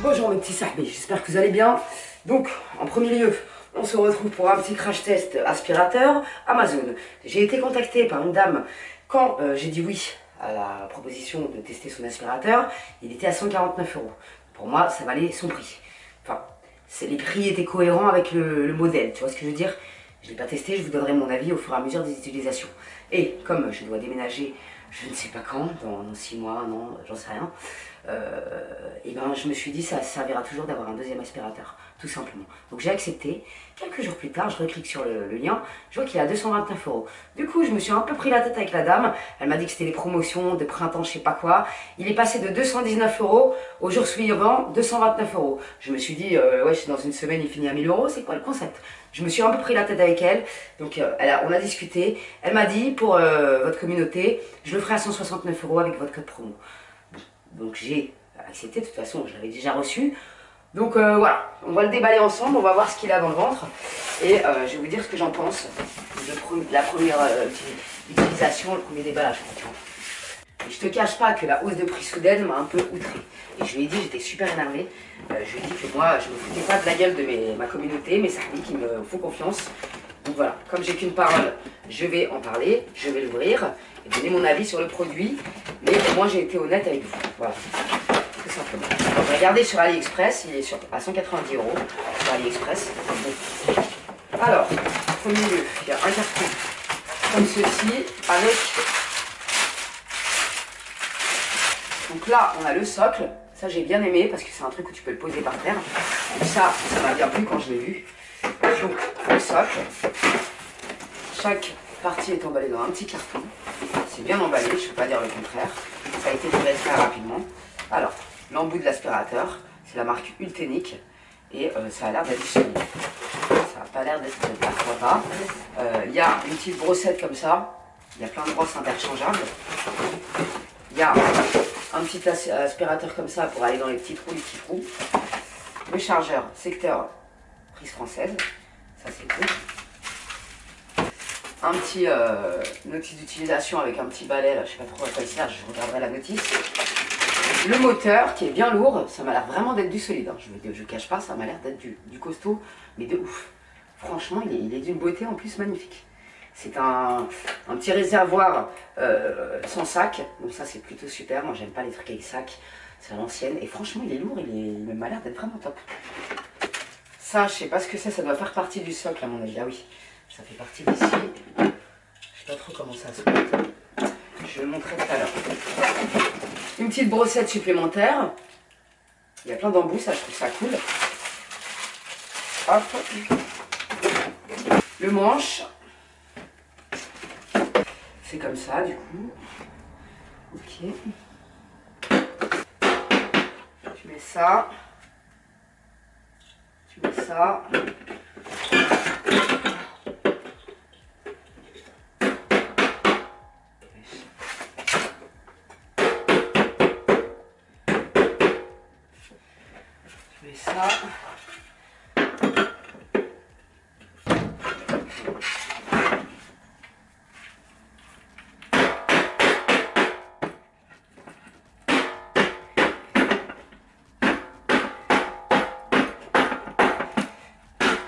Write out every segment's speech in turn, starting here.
Bonjour mes petits sahbis, j'espère que vous allez bien. Donc, en premier lieu, on se retrouve pour un petit crash test aspirateur Amazon. J'ai été contacté par une dame quand j'ai dit oui à la proposition de tester son aspirateur. Il était à 149 €. Pour moi, ça valait son prix. Enfin, les prix étaient cohérents avec le modèle, tu vois ce que je veux dire? Je ne l'ai pas testé, je vous donnerai mon avis au fur et à mesure des utilisations. Et comme je dois déménager, je ne sais pas quand, dans 6 mois, un an, j'en sais rien, et ben je me suis dit ça servira toujours d'avoir un deuxième aspirateur, tout simplement. Donc j'ai accepté. Quelques jours plus tard, je reclique sur le lien, je vois qu'il est à 229 €. Du coup, je me suis un peu pris la tête avec la dame. Elle m'a dit que c'était les promotions de printemps, je sais pas quoi. Il est passé de 219 € au jour suivant, 229 €. Je me suis dit, ouais, dans une semaine, il finit à 1000 €, c'est quoi le concept? Je me suis un peu pris la tête avec elle. Donc on a discuté. Elle m'a dit, pour votre communauté, je le ferai à 169 € avec votre code promo. Donc j'ai accepté, de toute façon, je l'avais déjà reçu. Donc voilà, on va le déballer ensemble, on va voir ce qu'il a dans le ventre. Et je vais vous dire ce que j'en pense de la première utilisation, le premier déballage. Et je te cache pas que la hausse de prix soudaine m'a un peu outré. Et je lui ai dit, j'étais super énervée. Je lui ai dit que moi, je me foutais pas de la gueule de ma communauté, mes sahbis qui me font confiance. Donc voilà, comme j'ai qu'une parole, je vais en parler, je vais l'ouvrir et donner mon avis sur le produit. Mais au moins, j'ai été honnête avec vous. Voilà. Tout simplement. Donc, regardez sur AliExpress, il est à 190 € sur AliExpress. Alors, en premier lieu, il y a un carton comme ceci avec. Donc là, on a le socle. Ça, j'ai bien aimé parce que c'est un truc où tu peux le poser par terre. Donc ça m'a bien plu quand je l'ai vu. Donc, le socle. Chaque partie est emballée dans un petit carton. C'est bien emballé, je ne peux pas dire le contraire. Ça a été livré très rapidement. Alors, l'embout de l'aspirateur, c'est la marque Ultenic. Et ça a l'air d'être du solide. Ça n'a pas l'air d'être de la pas. Il y a une petite brossette comme ça. Il y a plein de brosses interchangeables. Il y a un petit aspirateur comme ça pour aller dans les petits trous, Le chargeur secteur prise française. Ça c'est cool. Un petit notice d'utilisation avec un petit balai, là, je sais pas trop à quoi il sert, je regarderai la notice. Le moteur qui est bien lourd, ça m'a l'air vraiment d'être du solide, hein. Je cache pas, ça m'a l'air d'être du costaud, mais de ouf. Franchement, il est d'une beauté en plus magnifique. C'est un petit réservoir sans sac, donc ça c'est plutôt super, moi j'aime pas les trucs avec sac, c'est à l'ancienne, et franchement il est lourd, il m'a l'air d'être vraiment top. Ça, je sais pas ce que c'est, ça doit faire partie du socle à mon avis, ah oui. Ça fait partie d'ici. Je sais pas trop comment ça se monte. Je vais le montrer tout à l'heure. Une petite brossette supplémentaire. Il y a plein d'embouts, ça je trouve ça cool. Hop. Le manche. C'est comme ça du coup. Ok. Tu mets ça. Tu mets ça. Ça.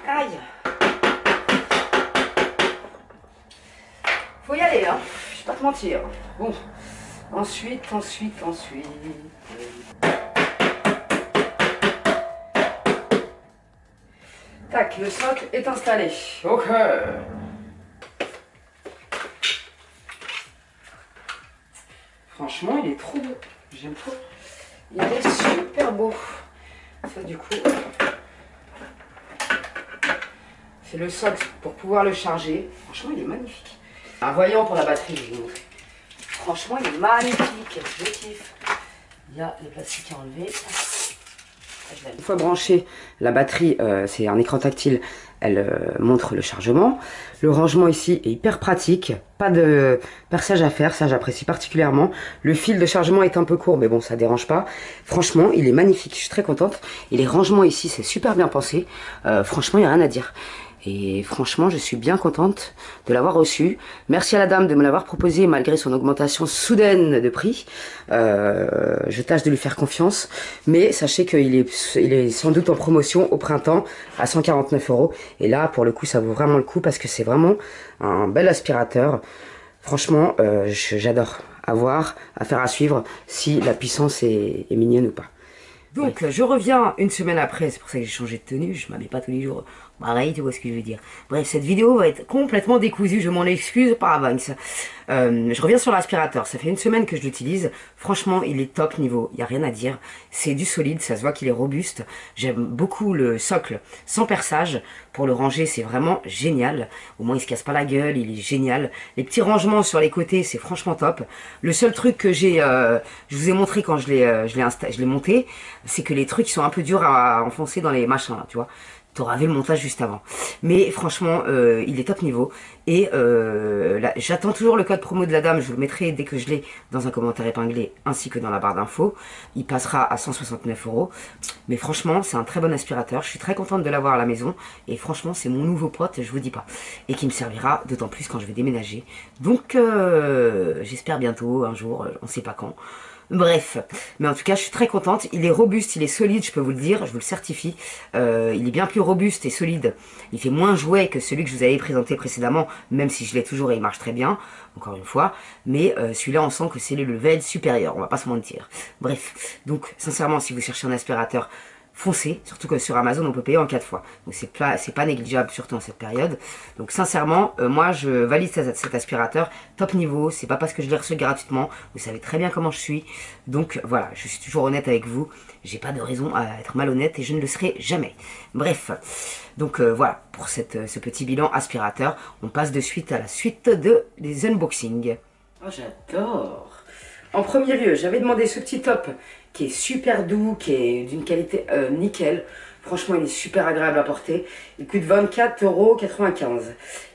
Aïe. Faut y aller, hein. Je vais pas te mentir. Bon. Ensuite. Tac, le socle est installé. Ok. Franchement, il est trop beau. J'aime trop. Il est super beau. Ça, du coup, c'est le socle pour pouvoir le charger. Franchement, il est magnifique. Un voyant pour la batterie, je vais vous montrer. Franchement, il est magnifique. Je kiffe. Il y a les plastiques à enlever. Une fois branchée, la batterie, c'est un écran tactile, elle montre le chargement. Le rangement ici est hyper pratique, pas de perçage à faire, ça j'apprécie particulièrement. Le fil de chargement est un peu court, mais bon, ça dérange pas. Franchement, il est magnifique, je suis très contente. Et les rangements ici, c'est super bien pensé. Franchement, il n'y a rien à dire. Et franchement, je suis bien contente de l'avoir reçu. Merci à la dame de me l'avoir proposé malgré son augmentation soudaine de prix. Je tâche de lui faire confiance. Mais sachez qu'il est sans doute en promotion au printemps à 149 €. Et là, pour le coup, ça vaut vraiment le coup parce que c'est vraiment un bel aspirateur. Franchement, j'adore. À voir, affaire à suivre si la puissance est mignonne ou pas. Donc, je reviens une semaine après, c'est pour ça que j'ai changé de tenue, je m'habille pas tous les jours. Pareil, tu vois ce que je veux dire. Bref, cette vidéo va être complètement décousue, je m'en excuse par avance. Je reviens sur l'aspirateur, ça fait une semaine que je l'utilise. Franchement, il est top niveau, il n'y a rien à dire. C'est du solide, ça se voit qu'il est robuste. J'aime beaucoup le socle sans perçage. Pour le ranger, c'est vraiment génial. Au moins, il se casse pas la gueule, il est génial. Les petits rangements sur les côtés, c'est franchement top. Le seul truc que je vous ai montré quand je l'ai monté, c'est que les trucs qui sont un peu durs à enfoncer dans les machins, là, tu vois. T'auras vu le montage juste avant. Mais franchement, il est top niveau. Et j'attends toujours le code promo de la dame. Je vous le mettrai dès que je l'ai dans un commentaire épinglé ainsi que dans la barre d'infos. Il passera à 169 €. Mais franchement, c'est un très bon aspirateur. Je suis très contente de l'avoir à la maison. Et franchement, c'est mon nouveau pote, je vous dis pas. Et qui me servira d'autant plus quand je vais déménager. Donc, j'espère bientôt, un jour, on sait pas quand. Bref, mais en tout cas je suis très contente, il est robuste, il est solide, je peux vous le dire, je vous le certifie, il est bien plus robuste et solide, il fait moins jouet que celui que je vous avais présenté précédemment, même si je l'ai toujours et il marche très bien, encore une fois, mais celui-là on sent que c'est le level supérieur, on va pas se mentir. Bref, donc sincèrement si vous cherchez un aspirateur, foncez, surtout que sur Amazon on peut payer en 4 fois, donc c'est pas négligeable surtout en cette période. Donc sincèrement moi je valide cet aspirateur top niveau, c'est pas parce que je l'ai reçu gratuitement, vous savez très bien comment je suis, donc voilà, je suis toujours honnête avec vous, j'ai pas de raison à être malhonnête et je ne le serai jamais. Bref, donc voilà pour ce petit bilan aspirateur, on passe de suite à la suite des unboxings. Oh j'adore. En premier lieu, j'avais demandé ce petit top qui est super doux, qui est d'une qualité nickel. Franchement, il est super agréable à porter. Il coûte 24,95 €.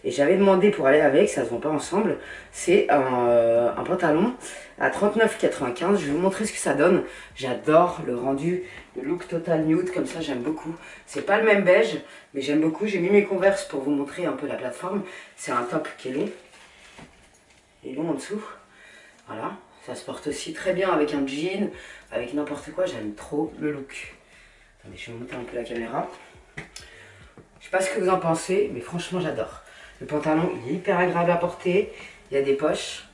Et j'avais demandé pour aller avec, ça se vend pas ensemble, c'est un pantalon à 39,95 €. Je vais vous montrer ce que ça donne. J'adore le rendu, le look total nude, comme ça j'aime beaucoup. C'est pas le même beige, mais j'aime beaucoup. J'ai mis mes Converse pour vous montrer un peu la plateforme. C'est un top qui est long. Il est long en dessous. Voilà. Ça se porte aussi très bien avec un jean, avec n'importe quoi, j'aime trop le look. Attendez, je vais monter un peu la caméra. Je sais pas ce que vous en pensez, mais franchement j'adore. Le pantalon, il est hyper agréable à porter, il y a des poches.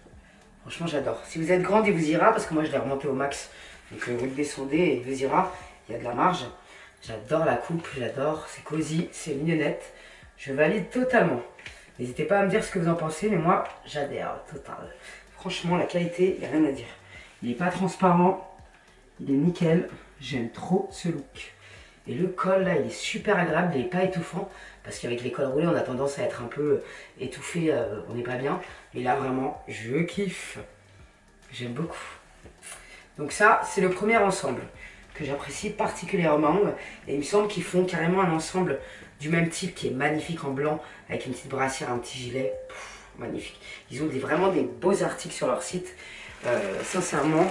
Franchement j'adore. Si vous êtes grande, il vous ira, parce que moi je l'ai remonté au max. Donc vous le descendez et il vous ira, il y a de la marge. J'adore la coupe, j'adore, c'est cosy, c'est mignonnette. Je valide totalement. N'hésitez pas à me dire ce que vous en pensez, mais moi j'adhère total. Franchement, la qualité, il n'y a rien à dire. Il n'est pas transparent, il est nickel. J'aime trop ce look. Et le col, là, il est super agréable, il n'est pas étouffant. Parce qu'avec les cols roulés, on a tendance à être un peu étouffé, on n'est pas bien. Mais là, vraiment, je kiffe. J'aime beaucoup. Donc ça, c'est le premier ensemble que j'apprécie particulièrement. Et il me semble qu'ils font carrément un ensemble du même type qui est magnifique en blanc, avec une petite brassière, un petit gilet. Magnifique. Ils ont vraiment des beaux articles sur leur site. Sincèrement,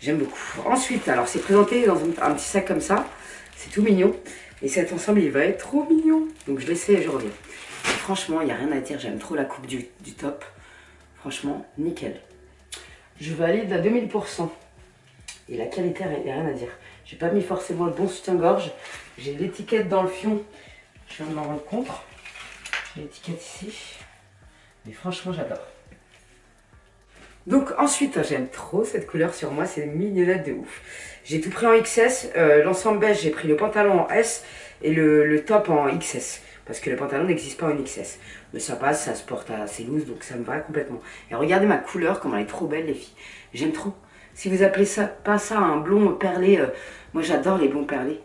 j'aime beaucoup. Ensuite, alors c'est présenté dans un petit sac comme ça. C'est tout mignon. Et cet ensemble, il va être trop mignon. Donc je l'essaie et je reviens. Et franchement, il n'y a rien à dire. J'aime trop la coupe du top. Franchement, nickel. Je valide à 2000%. Et la qualité, il n'y a rien à dire. J'ai pas mis forcément le bon soutien-gorge. J'ai l'étiquette dans le fion. Je viens de m'en rendre compte. J'ai l'étiquette ici. Mais franchement, j'adore. Donc ensuite, j'aime trop cette couleur sur moi, c'est une mignonnette de ouf. J'ai tout pris en XS, l'ensemble beige, j'ai pris le pantalon en S et le top en XS. Parce que le pantalon n'existe pas en XS. Mais ça passe, ça se porte assez loose, donc ça me va complètement. Et regardez ma couleur, comme elle est trop belle les filles. J'aime trop. Si vous appelez ça pas ça un blond perlé, moi j'adore les blonds perlés.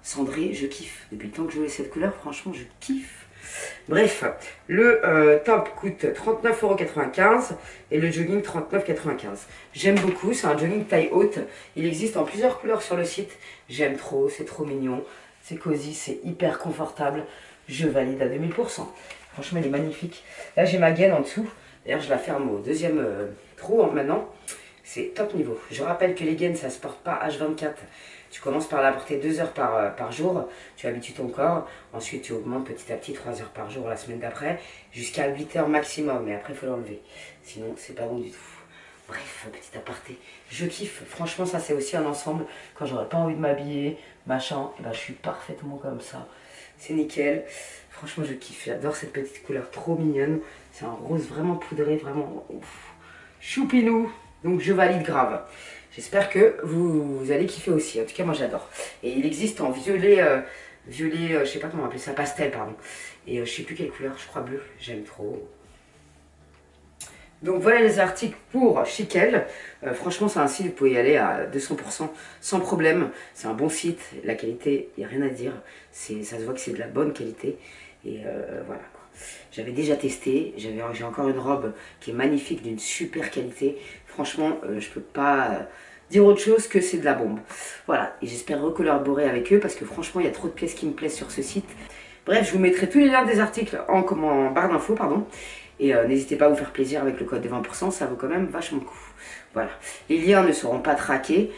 Cendré, je kiffe. Depuis le temps que je voulais cette couleur, franchement, je kiffe. Bref, le top coûte 39,95 € et le jogging 39,95 €. J'aime beaucoup, c'est un jogging taille haute. Il existe en plusieurs couleurs sur le site. J'aime trop, c'est trop mignon. C'est cosy, c'est hyper confortable. Je valide à 2000%. Franchement, il est magnifique. Là, j'ai ma gaine en dessous. D'ailleurs, je la ferme au deuxième trou maintenant. c'est top niveau. Je rappelle que les gaines, ça se porte pas H24. Tu commences par la porter 2 heures par jour, tu habitues ton corps, ensuite tu augmentes petit à petit 3 heures par jour la semaine d'après, jusqu'à 8 heures maximum, mais après il faut l'enlever, sinon c'est pas bon du tout. Bref, petit aparté, je kiffe, franchement ça c'est aussi un ensemble, quand j'aurais pas envie de m'habiller, machin, et ben je suis parfaitement comme ça, c'est nickel, franchement je kiffe, j'adore cette petite couleur trop mignonne, c'est un rose vraiment poudré, vraiment ouf, choupinou, donc je valide grave. J'espère que vous allez kiffer aussi. En tout cas, moi j'adore. Et il existe en violet, je sais pas comment appeler ça, pastel, pardon. Et je sais plus quelle couleur, je crois bleu. J'aime trop. Donc voilà les articles pour Chiquel. Franchement, c'est un site, vous pouvez y aller à 200% sans problème. C'est un bon site. La qualité, il n'y a rien à dire. Ça se voit que c'est de la bonne qualité. Et voilà. J'avais déjà testé, j'ai encore une robe qui est magnifique, d'une super qualité. Franchement, je peux pas dire autre chose que c'est de la bombe. Voilà, et j'espère recollaborer avec eux parce que franchement, il y a trop de pièces qui me plaisent sur ce site. Bref, je vous mettrai tous les liens des articles en barre d'infos, pardon. Et n'hésitez pas à vous faire plaisir avec le code de 20%, ça vaut quand même vachement le coup. Voilà, les liens ne seront pas traqués,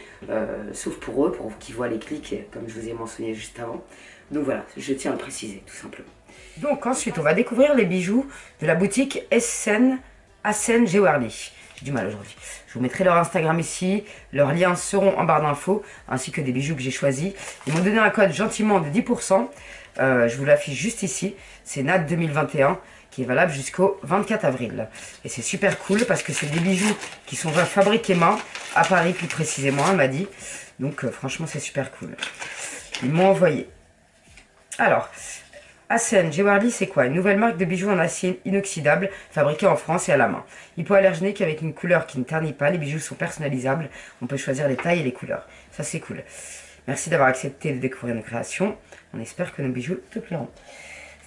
sauf pour eux, pour qu'ils voient les clics, comme je vous ai mentionné juste avant. Donc voilà, je tiens à le préciser, tout simplement. Donc ensuite, on va découvrir les bijoux de la boutique Hassen Jewelry. J'ai du mal aujourd'hui. Je vous mettrai leur Instagram ici. Leurs liens seront en barre d'infos, ainsi que des bijoux que j'ai choisis. Ils m'ont donné un code gentiment de 10%. Je vous l'affiche juste ici. C'est NAT 2021 qui est valable jusqu'au 24 avril. Et c'est super cool parce que c'est des bijoux qui sont fabriqués main, à Paris plus précisément, elle m'a dit. Donc franchement, c'est super cool. Ils m'ont envoyé. Alors, Hassen Jewelry, c'est quoi? Une nouvelle marque de bijoux en acier inoxydable, fabriquée en France et à la main. Hypoallergénique avec une couleur qui ne ternit pas, les bijoux sont personnalisables, on peut choisir les tailles et les couleurs. Ça c'est cool. Merci d'avoir accepté de découvrir nos créations, on espère que nos bijoux te plairont.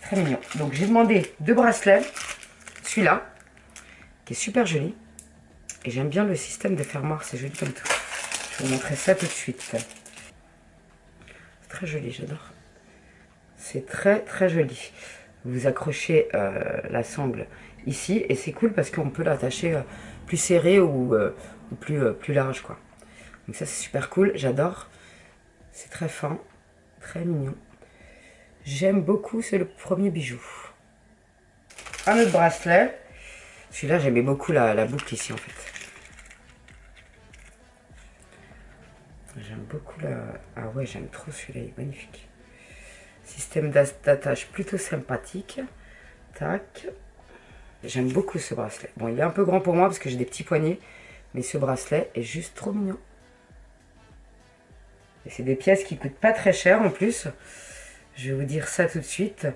C'est très mignon. Donc j'ai demandé 2 bracelets, celui-là, qui est super joli. Et j'aime bien le système de fermoir, c'est joli comme tout. Je vais vous montrer ça tout de suite. C'est très joli, j'adore. C'est très très joli. Vous accrochez la sangle ici et c'est cool parce qu'on peut l'attacher plus serré ou plus large quoi. Donc ça c'est super cool, j'adore. C'est très fin, très mignon. J'aime beaucoup, c'est le premier bijou. Un autre bracelet. Celui-là j'aimais beaucoup la boucle ici en fait. J'aime beaucoup la... Ah ouais, j'aime trop celui-là, il est magnifique. Système d'attache plutôt sympathique. Tac. J'aime beaucoup ce bracelet. Bon, il est un peu grand pour moi parce que j'ai des petits poignets. Mais ce bracelet est juste trop mignon. Et c'est des pièces qui coûtent pas très cher en plus. Je vais vous dire ça tout de suite.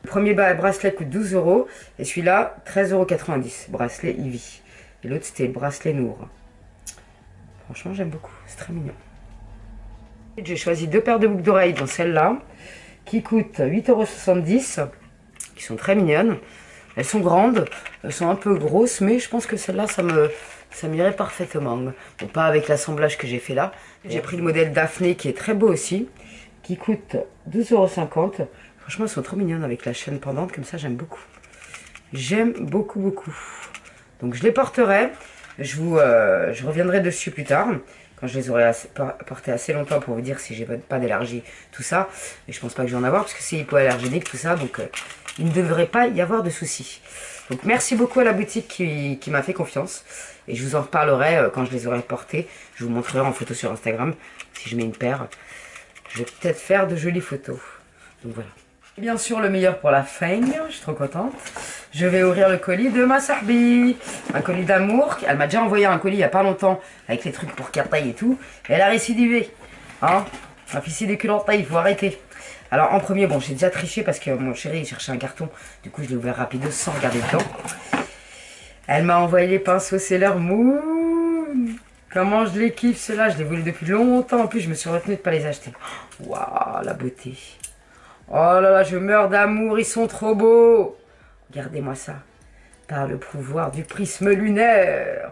Le premier bracelet coûte 12 €. Et celui-là, 13,90 €. Bracelet Ivy. Et l'autre, c'était le bracelet Nour. Franchement, j'aime beaucoup. C'est très mignon. J'ai choisi 2 paires de boucles d'oreilles dans celle-là, qui coûtent 8,70 €, qui sont très mignonnes. Elles sont grandes, elles sont un peu grosses, mais je pense que celle-là, ça m'irait parfaitement. Bon, pas avec l'assemblage que j'ai fait là. J'ai pris le modèle Daphné, qui est très beau aussi, qui coûte 12,50 €. Franchement, elles sont trop mignonnes avec la chaîne pendante, comme ça, j'aime beaucoup. J'aime beaucoup, beaucoup. Donc, je les porterai. Je reviendrai dessus plus tard, quand je les aurai portés assez longtemps pour vous dire si j'ai pas d'allergie, tout ça. Mais je pense pas que je vais en avoir parce que c'est hypoallergénique, tout ça. Donc il ne devrait pas y avoir de soucis. Donc merci beaucoup à la boutique qui m'a fait confiance. Et je vous en reparlerai quand je les aurai portés. Je vous montrerai en photo sur Instagram si je mets une paire. Je vais peut-être faire de jolies photos. Donc voilà. Bien sûr, le meilleur pour la fin, je suis trop contente. Je vais ouvrir le colis de ma Sarbi. Un colis d'amour. Elle m'a déjà envoyé un colis il n'y a pas longtemps avec les trucs pour taille et tout. Et elle a récidivé. Hein, ma fille des culottes taille, il faut arrêter. Alors en premier, bon, j'ai déjà triché parce que mon chéri il cherchait un carton. Du coup, je l'ai ouvert rapido sans regarder le temps. Elle m'a envoyé les pinceaux Sailor Moon. Comment je les kiffe ceux-là. Je les voulais depuis longtemps. En plus, je me suis retenue de ne pas les acheter. Waouh, la beauté. Oh là là, je meurs d'amour, ils sont trop beaux. Regardez-moi ça. Par le pouvoir du prisme lunaire.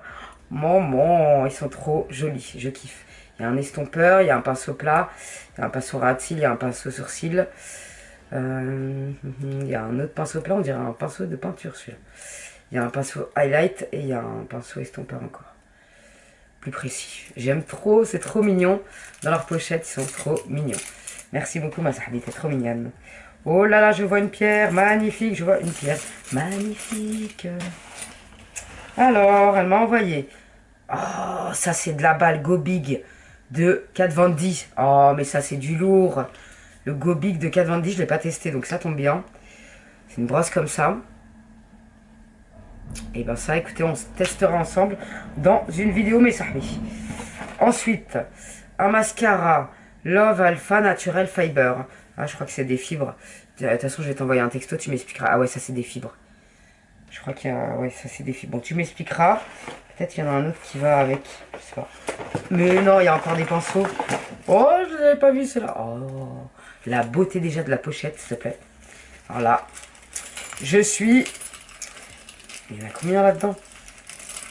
Maman, ils sont trop jolis, je kiffe. Il y a un estompeur, il y a un pinceau plat, il y a un pinceau ras de cils, il y a un pinceau sourcil. Il y a un autre pinceau plat, on dirait un pinceau de peinture celui-là. Il y a un pinceau highlight et il y a un pinceau estompeur encore. plus précis. J'aime trop, c'est trop mignon. Dans leurs pochettes, ils sont trop mignons. Merci beaucoup ma sahbi, t'es trop mignonne. Oh là là, je vois une pierre, magnifique, je vois une pierre, magnifique. Alors, elle m'a envoyé. Oh, ça c'est de la balle Go Big de Kat Von D. Oh, mais ça c'est du lourd. Le Go Big de Kat Von D, je l'ai pas testé, donc ça tombe bien. C'est une brosse comme ça. Et ben ça, écoutez, on se testera ensemble dans une vidéo, mes sahbi. Ensuite, un mascara Love Alpha Natural Fiber. Ah, je crois que c'est des fibres. De toute façon, je vais t'envoyer un texto, tu m'expliqueras. Ah ouais, ça c'est des fibres. Je crois qu'il y a... Ouais, ça c'est des fibres. Bon, tu m'expliqueras. Peut-être qu'il y en a un autre qui va avec. Je sais pas. Mais non, il y a encore des pinceaux. Oh, je n'avais pas vu cela. Oh, la beauté déjà de la pochette, s'il te plaît. Alors là, je suis... Il y en a combien là-dedans?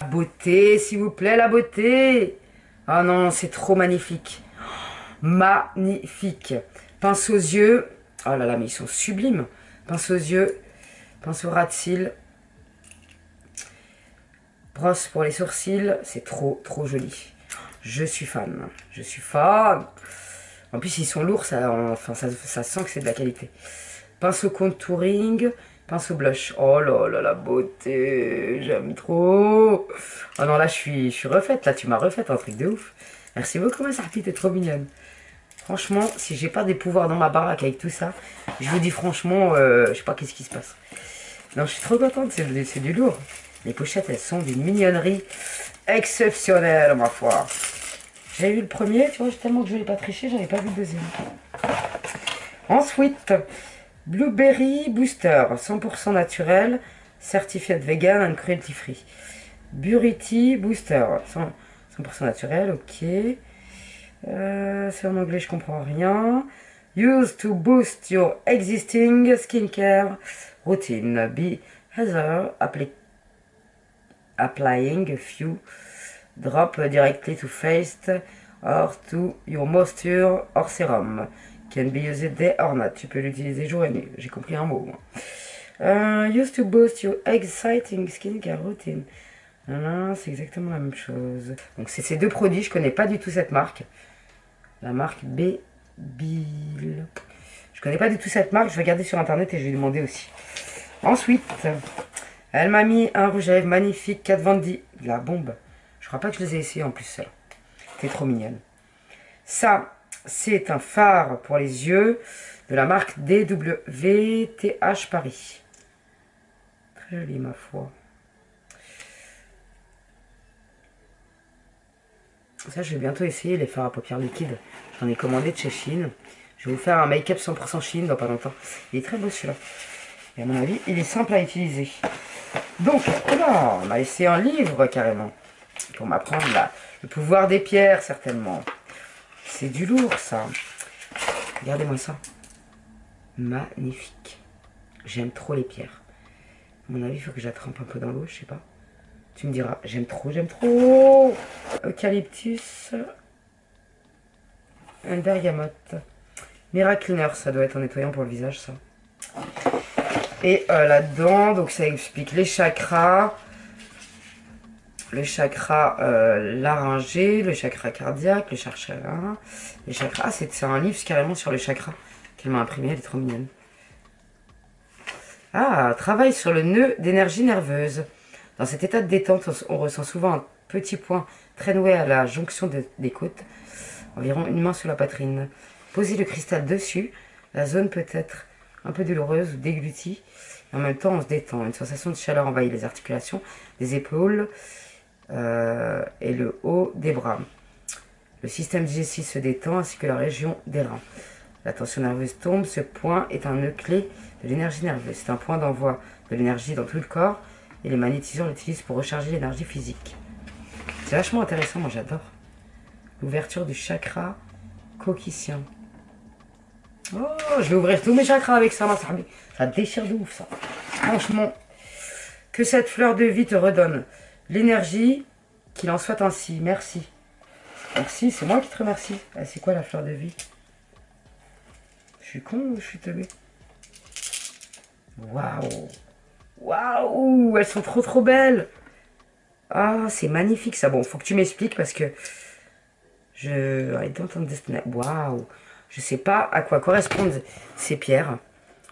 La beauté, s'il vous plaît, la beauté. Oh non, c'est trop magnifique. Magnifique. Pince aux yeux. Oh là là, mais ils sont sublimes. Pince aux yeux. Pince au ras de cils. Brosse pour les sourcils. C'est trop, trop joli. Je suis fan. Je suis fan. En plus, ils sont lourds. Enfin, ça sent que c'est de la qualité. Pince au contouring. Pince au blush. Oh là là, la beauté. J'aime trop. Oh non, là, je suis refaite. Là, tu m'as refaite un truc de ouf. Merci beaucoup, ma sartie. T'es trop mignonne. Franchement, si j'ai pas des pouvoirs dans ma baraque avec tout ça, je vous dis franchement, je sais pas qu'est-ce qui se passe. Non, je suis trop contente, c'est du lourd. Les pochettes, elles sont d'une mignonnerie exceptionnelle, ma foi. J'avais vu le premier, tu vois, tellement que je voulais pas tricher, j'avais pas vu le deuxième. Ensuite, Blueberry Booster, 100% naturel, certifié vegan and cruelty free. Burity Booster, 100% naturel, ok. C'est en anglais, je comprends rien. Use to boost your existing skincare routine. Be either applying a few drops directly to face or to your moisture or serum. Can be used day or night. Tu peux l'utiliser jour et nuit. J'ai compris un mot. Use to boost your exciting skincare routine. C'est exactement la même chose. Donc c'est ces deux produits. Je connais pas du tout cette marque. La marque Babyl. Je connais pas du tout cette marque. Je vais regarder sur internet et je vais demander aussi. Ensuite, elle m'a mis un rouge à lèvres magnifique. Kat Von D. La bombe. Je crois pas que je les ai essayés en plus, celle-là. T'es trop mignonne. Ça, c'est un fard pour les yeux de la marque DWTH Paris. Très joli, ma foi. Ça, je vais bientôt essayer les fards à paupières liquides. J'en ai commandé de chez Shein. Je vais vous faire un make-up 100% Shein dans pas longtemps. Il est très beau celui-là. Et à mon avis, il est simple à utiliser. Donc, là, on a essayé un livre carrément. Pour m'apprendre le pouvoir des pierres, certainement. C'est du lourd, ça. Regardez-moi ça. Magnifique. J'aime trop les pierres. À mon avis, il faut que je la trempe un peu dans l'eau, je sais pas. Tu me diras, j'aime trop, j'aime trop. Eucalyptus. Un bergamote. Miracle, ça doit être un nettoyant pour le visage, ça. Et là-dedans, donc ça explique les chakras. Le chakra laryngé, le chakra cardiaque, le chakra... Les chakras... Ah, c'est un livre carrément sur le chakra qu'elle m'a imprimé, elle est trop mignonne. Ah, travaille sur le nœud d'énergie nerveuse. Dans cet état de détente, on ressent souvent un petit point très noué à la jonction des côtes, environ une main sur la poitrine. Posez le cristal dessus, la zone peut être un peu douloureuse ou déglutie, et en même temps on se détend. Une sensation de chaleur envahit les articulations, les épaules et le haut des bras. Le système digestif se détend ainsi que la région des reins. La tension nerveuse tombe, ce point est un nœud clé de l'énergie nerveuse. C'est un point d'envoi de l'énergie dans tout le corps et les magnétiseurs l'utilisent pour recharger l'énergie physique. C'est vachement intéressant, moi j'adore. L'ouverture du chakra coquillien. Oh, je vais ouvrir tous mes chakras avec ça, ma sahbi. Ça déchire de ouf, ça. Franchement, que cette fleur de vie te redonne l'énergie, qu'il en soit ainsi. Merci. Merci, c'est moi qui te remercie. Ah, c'est quoi la fleur de vie? Je suis con ou je suis teubé? Waouh! Waouh! Elles sont trop trop belles! Ah, c'est magnifique ça. Bon, faut que tu m'expliques parce que I don't understand. Waouh. Je sais pas à quoi correspondent ces pierres,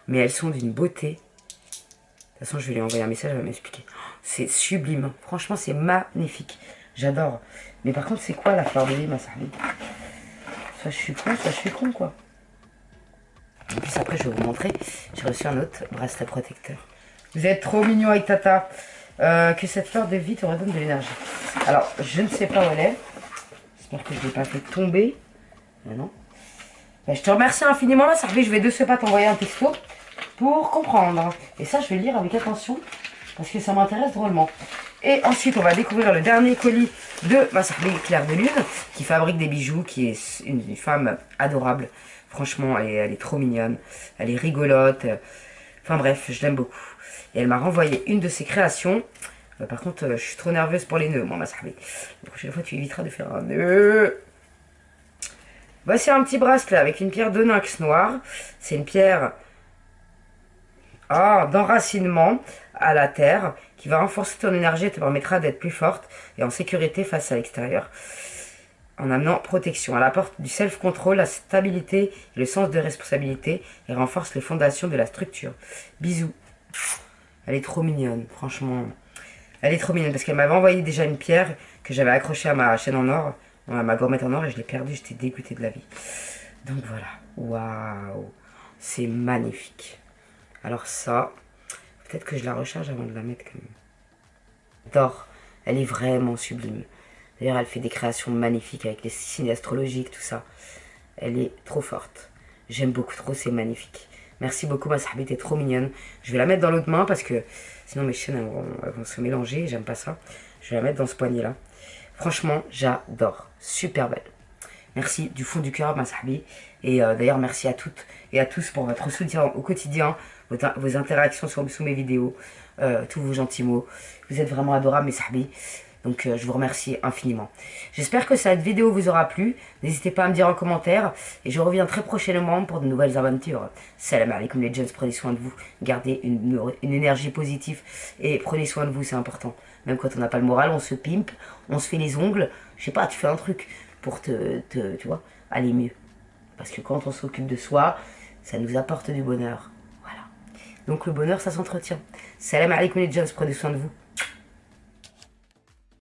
mais elles sont d'une beauté. De toute façon, je vais lui envoyer un message, elle va m'expliquer. C'est sublime. Franchement, c'est magnifique. J'adore. Mais par contre, c'est quoi la fleur de vie, ma Sarli? Soit je suis con, soit je suis con, quoi. En plus, après, je vais vous montrer. J'ai reçu un autre bracelet protecteur. Vous êtes trop mignon avec Tata. Que cette fleur de vie te redonne de l'énergie. Alors, je ne sais pas où elle est. J'espère que je ne l'ai pas fait tomber. Mais non. Ben, je te remercie infiniment, là, Sarli. Je vais de ce pas t'envoyer un texto pour comprendre. Et ça, je vais le lire avec attention parce que ça m'intéresse drôlement. Et ensuite, on va découvrir le dernier colis de ma Sarli Claire de Lune qui fabrique des bijoux, qui est une femme adorable. Franchement, elle est trop mignonne. Elle est rigolote. Enfin bref, je l'aime beaucoup. Et elle m'a renvoyé une de ses créations. Par contre, je suis trop nerveuse pour les nœuds, moi, ma Sarli. La prochaine fois, tu éviteras de faire un nœud. Voici un petit bracelet avec une pierre d'onyx noire. C'est une pierre d'enracinement à la terre qui va renforcer ton énergie et te permettra d'être plus forte et en sécurité face à l'extérieur. En amenant protection. Elle apporte du self-control, la stabilité et le sens de responsabilité et renforce les fondations de la structure. Bisous. Elle est trop mignonne, franchement. Elle est trop mignonne parce qu'elle m'avait envoyé déjà une pierre que j'avais accrochée à ma chaîne en or, à ma gourmette en or, et je l'ai perdue, j'étais dégoûtée de la vie. Donc voilà. Waouh. C'est magnifique. Alors ça, peut-être que je la recharge avant de la mettre comme... J'adore. Elle est vraiment sublime. D'ailleurs, elle fait des créations magnifiques avec les signes astrologiques, tout ça. Elle est trop forte. J'aime beaucoup trop, c'est magnifique. Merci beaucoup, ma Sarbi, t'es trop mignonne. Je vais la mettre dans l'autre main parce que sinon mes chaînes elles vont se mélanger. J'aime pas ça. Je vais la mettre dans ce poignet-là. Franchement, j'adore. Super belle. Merci du fond du cœur, ma Sarbi. Et d'ailleurs, merci à toutes et à tous pour votre soutien au quotidien, vos interactions sous mes vidéos, tous vos gentils mots. Vous êtes vraiment adorables, mes Sarbi. Donc je vous remercie infiniment. J'espère que cette vidéo vous aura plu. N'hésitez pas à me dire en commentaire. Et je reviens très prochainement pour de nouvelles aventures. Salam alaikum les jeunes, prenez soin de vous. Gardez une énergie positive. Et prenez soin de vous, c'est important. Même quand on n'a pas le moral, on se pimpe, on se fait les ongles. Je sais pas, tu fais un truc pour tu vois, aller mieux. Parce que quand on s'occupe de soi, ça nous apporte du bonheur. Voilà. Donc le bonheur, ça s'entretient. Salam alaikum les jeunes, prenez soin de vous.